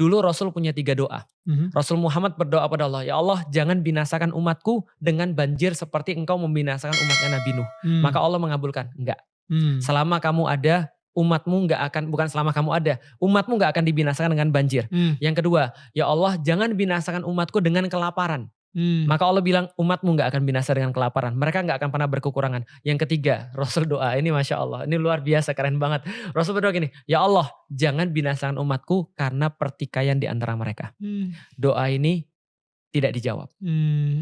Dulu Rasul punya 3 doa. Rasul Muhammad berdoa pada Allah, ya Allah jangan binasakan umatku dengan banjir seperti engkau membinasakan umatnya Nabi Nuh. Maka Allah mengabulkan, enggak. Selama kamu ada, umatmu enggak akan, bukan selama kamu ada, umatmu enggak akan dibinasakan dengan banjir. Yang kedua, ya Allah jangan binasakan umatku dengan kelaparan. Maka Allah bilang umatmu gak akan binasa dengan kelaparan. Mereka gak akan pernah berkekurangan. Yang ketiga Rasul doa, ini Masya Allah, ini luar biasa keren banget. Rasul berdoa gini, ya Allah jangan binasakan umatku karena pertikaian di antara mereka. Doa ini tidak dijawab.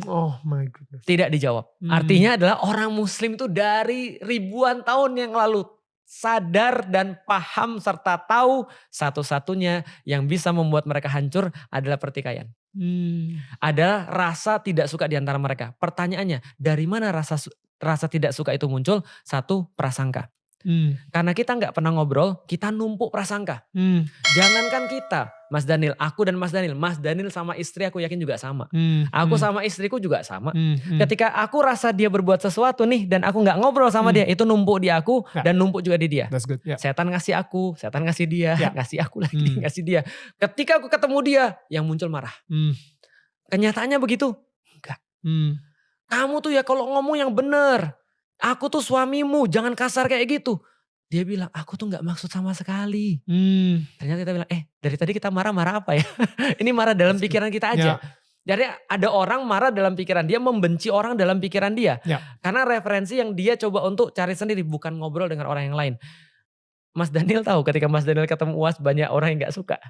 Oh my goodness. Tidak dijawab. Artinya adalah orang muslim itu dari ribuan tahun yang lalu sadar dan paham serta tahu satu-satunya yang bisa membuat mereka hancur adalah pertikaian. Adalah rasa tidak suka di antara mereka. Pertanyaannya, dari mana rasa tidak suka itu muncul? Satu, prasangka. Karena kita gak pernah ngobrol, kita numpuk prasangka. Jangankan kita, Mas Daniel, aku dan Mas Daniel sama istri aku yakin juga sama. Aku sama istriku juga sama. Ketika aku rasa dia berbuat sesuatu nih dan aku gak ngobrol sama dia, itu numpuk di aku dan numpuk juga di dia. That's good. Yeah. Setan ngasih aku, setan ngasih dia, ngasih aku lagi, ngasih dia. Ketika aku ketemu dia, yang muncul marah. Kenyataannya begitu? Enggak. Kamu tuh ya kalau ngomong yang benar. Aku tuh suamimu, jangan kasar kayak gitu. Dia bilang, aku tuh gak maksud sama sekali. Ternyata kita bilang, dari tadi kita marah-marah apa ya? Ini marah dalam pikiran kita aja. Jadi ada orang marah dalam pikiran dia, membenci orang dalam pikiran dia. Karena referensi yang dia coba untuk cari sendiri, bukan ngobrol dengan orang yang lain. Mas Daniel tahu ketika Mas Daniel ketemu UAS banyak orang yang gak suka.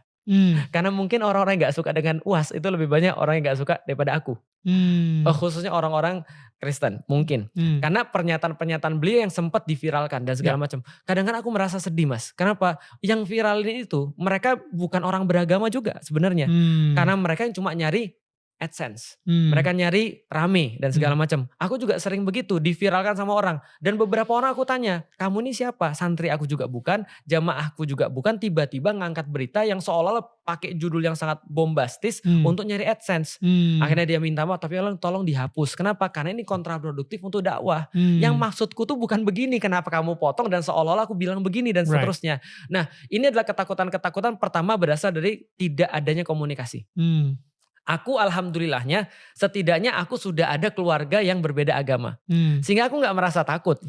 Karena mungkin orang-orang yang gak suka dengan UAS itu lebih banyak orang yang gak suka daripada aku. Khususnya orang-orang Kristen mungkin. Karena pernyataan-pernyataan beliau yang sempat diviralkan dan segala macam. Kadang-kadang aku merasa sedih Mas. Kenapa? Yang viral ini itu mereka bukan orang beragama juga sebenarnya. Karena mereka yang cuma nyari AdSense. Mereka nyari rame dan segala macam. Aku juga sering begitu diviralkan sama orang. Dan beberapa orang aku tanya, kamu ini siapa? Santri aku juga bukan, jamaahku juga bukan. Tiba-tiba ngangkat berita yang seolah-olah pakai judul yang sangat bombastis untuk nyari AdSense. Akhirnya dia minta maaf, tapi tolong dihapus. Kenapa? Karena ini kontraproduktif untuk dakwah. Yang maksudku tuh bukan begini, kenapa kamu potong dan seolah-olah aku bilang begini dan seterusnya. Nah ini adalah ketakutan-ketakutan pertama berasal dari tidak adanya komunikasi. Aku alhamdulillahnya setidaknya aku sudah ada keluarga yang berbeda agama. Sehingga aku gak merasa takut.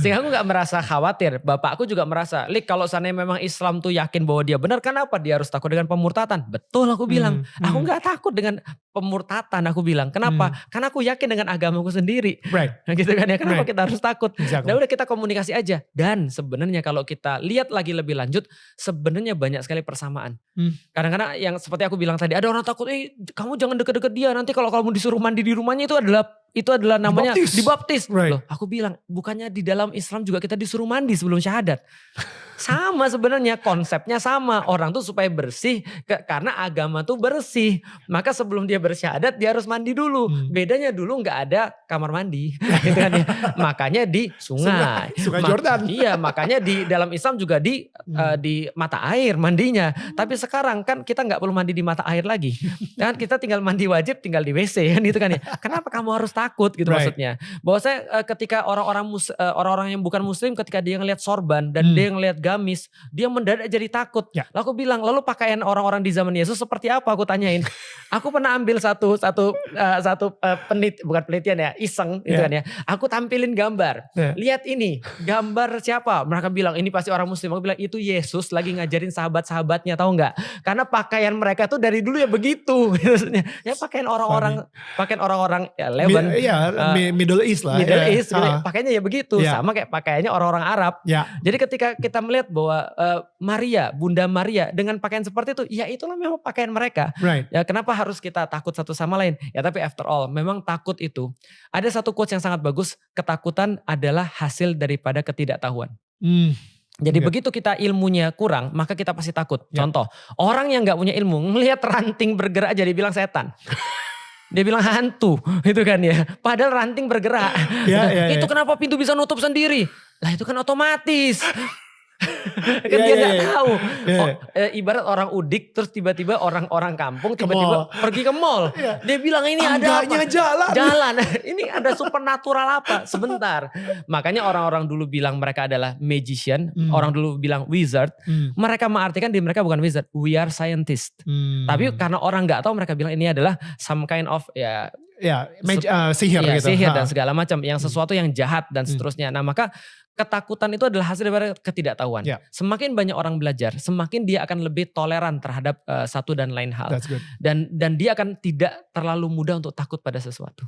Sehingga aku gak merasa khawatir. Bapakku juga merasa, Lik kalau seandainya memang Islam tuh yakin bahwa dia benar, kenapa dia harus takut dengan pemurtatan? Betul aku bilang. Aku gak takut dengan pemurtatan aku bilang. Kenapa? Karena aku yakin dengan agamaku sendiri. Nah gitu kan ya, kenapa kita harus takut? Nah udah kita komunikasi aja. Dan sebenarnya kalau kita lihat lagi lebih lanjut, sebenarnya banyak sekali persamaan. Kadang-kadang yang seperti aku bilang tadi, ada orang takut, kamu jangan deket-deket dia, nanti kalau kamu disuruh mandi di rumahnya itu adalah namanya dibaptis. Loh, aku bilang bukannya di dalam Islam juga kita disuruh mandi sebelum syahadat. Sama sebenarnya, konsepnya sama. Orang tuh supaya bersih, karena agama tuh bersih. Maka sebelum dia bersyahadat dia harus mandi dulu. Bedanya dulu gak ada kamar mandi. Gitu kan ya. Makanya di sungai. Sungai Jordan. Iya, makanya di dalam Islam juga di mata air mandinya. Tapi sekarang kan kita gak perlu mandi di mata air lagi. Kan kita tinggal mandi wajib, tinggal di WC kan gitu kan ya. Kenapa kamu harus takut gitu maksudnya. Bahwa saya ketika orang-orang yang bukan muslim ketika dia ngelihat sorban dan dia ngelihat gamis, dia mendadak jadi takut. Lalu aku bilang, lalu pakaian orang-orang di zaman Yesus seperti apa? Aku tanyain. Aku pernah ambil satu bukan penelitian ya, iseng gitu kan ya. Aku tampilin gambar. Lihat ini, gambar siapa? Mereka bilang ini pasti orang muslim. Aku bilang itu Yesus lagi ngajarin sahabat-sahabatnya, tahu nggak? Karena pakaian mereka tuh dari dulu ya begitu. Ya pakaian orang-orang ya Lebanon. Middle East lah. Middle East, pakainya ya begitu. Sama kayak pakaiannya orang-orang Arab. Jadi ketika kita melihat bahwa Maria, Bunda Maria dengan pakaian seperti itu, ya itulah memang pakaian mereka. Ya kenapa harus kita takut satu sama lain? Ya tapi after all, memang takut itu. Ada satu quotes yang sangat bagus, ketakutan adalah hasil daripada ketidaktahuan. Jadi begitu kita ilmunya kurang, maka kita pasti takut. Contoh, orang yang gak punya ilmu, ngelihat ranting bergerak jadi bilang setan. Dia bilang hantu, gitu kan ya. Padahal ranting bergerak. Itu kenapa pintu bisa nutup sendiri? Lah itu kan otomatis. Kan dia gak tahu. Ibarat orang udik terus tiba-tiba orang-orang kampung tiba-tiba pergi ke mall. Dia bilang ini ada apa? Jalan. Ini ada supernatural apa? Sebentar. Makanya orang-orang dulu bilang mereka adalah magician. Orang dulu bilang wizard. Mereka mengartikan diri mereka bukan wizard. We are scientist. Tapi karena orang gak tahu mereka bilang ini adalah some kind of sihir gitu. Sihir dan segala macam. Yang sesuatu yang jahat dan seterusnya. Nah maka ketakutan itu adalah hasil dari ketidaktahuan. Semakin banyak orang belajar, semakin dia akan lebih toleran terhadap satu dan lain hal. Dan dia akan tidak terlalu mudah untuk takut pada sesuatu.